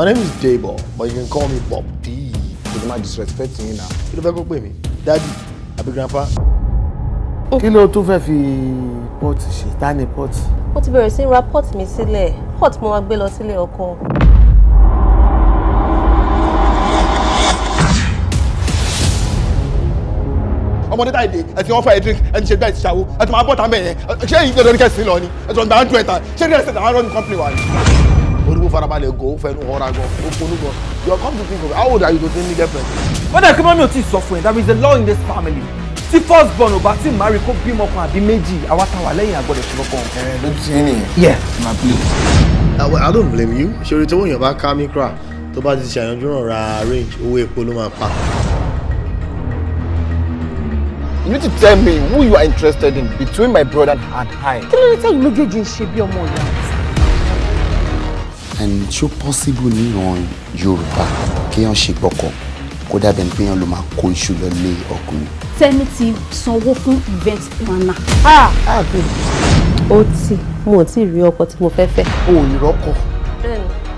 My name is Debo, but you can call me Bobby. You don't disrespect me now. You don't go me. Daddy, Abi Grandpa. Kí ló tún fẹ́ fi pot ṣe? Ta ni pot? Ó ti bẹ̀rẹ̀ sí ra pot mi sílẹ̀. Pot mo wá gbé lọ sílé ọkọ. Ọmọdé tá ìdè ẹ ti wọ́n fẹ́ drink ẹ ti ṣe bẹ́ẹ̀ ti ṣàwó ẹ ti máa bọ́ tàbí ẹ̀yẹn ṣé èyí tó lórí kẹsì lọ ni ẹ ti wọ́n gbà ń dún ẹ̀ta ṣé ní ẹsẹ̀ àwọn ọ̀rọ̀ ní company wa ni. Olúwo farabalẹ̀ go fẹnu ọ̀rá gan ó ponú gan. You come to think of it, how old are you to think girlfriend? Wọ́n dẹ̀ kí mọ́mí ò tí ì sọ fún ẹ, there is a law in this family. Tí first born ò bá tí marry kó bímọ kan àbí méjì, àwa tá wà lẹ́yìn àgbọ̀dọ̀ ṣe lọ́kàn. Ló ti ní nìyẹn. Yeah. My please. I don't blame you. Ṣé orí tí wọ́n yàn bá ká mi kra tó bá ti ṣàyànjú ràn ra range owó epo ló máa pa. You need to tell me who you are interested in between my brother and I. Kí ló dé tẹ́yìn méjèèjì ń ṣe bí ọmọ ìyá? And ṣó possible ní ìran Yorùbá kéèyàn ṣe gbọ́kọ̀ kó dàbẹ̀ ní péyàn ló máa kó iṣu lọ lé ọkùnrin. Tẹ́mi ti sanwó fún event planner. Ó ti mo ti rí ọkọ tí mo fẹ́ fẹ́. O ò ní rọ́kọ̀.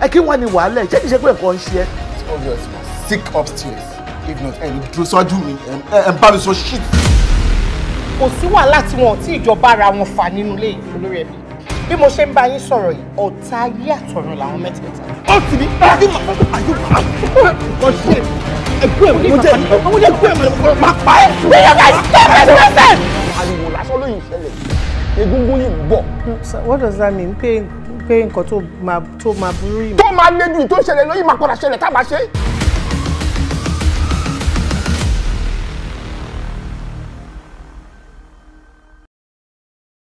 Ẹ kí wọ́n ní wàhálà ẹ̀ ṣé kìí ṣe pé nǹkan ń ṣe ẹ́? It's obvious you are sick upstairs. If not, ẹ ní dúró síwájú mi ẹ ń bá mi sọ shit. Kò sí wàhálà tí wọn ò tí ìjọba ara wọn fà nínú ilé olórí ẹbí. Bí mo ṣe ń bá yín sọ̀rọ̀ yìí, ọ̀tá ayé àtọ̀run làwọn mẹ́tẹ̀ẹ̀ta. Ó ti ní ọ̀ṣẹ́ ẹgbẹ́ ẹ̀ mo jẹ́ àwọn ẹgbẹ́ ẹ̀ máa pa ẹ́. Ariwo lásán ló yìí ṣẹlẹ̀. Egungun yìí ń bọ̀. What does that mean? Pé nǹkan tó máa burú yìí. Tó máa lédu tó ṣẹlẹ̀ lóyún máa padà ṣẹlẹ̀ tá a máa ṣe.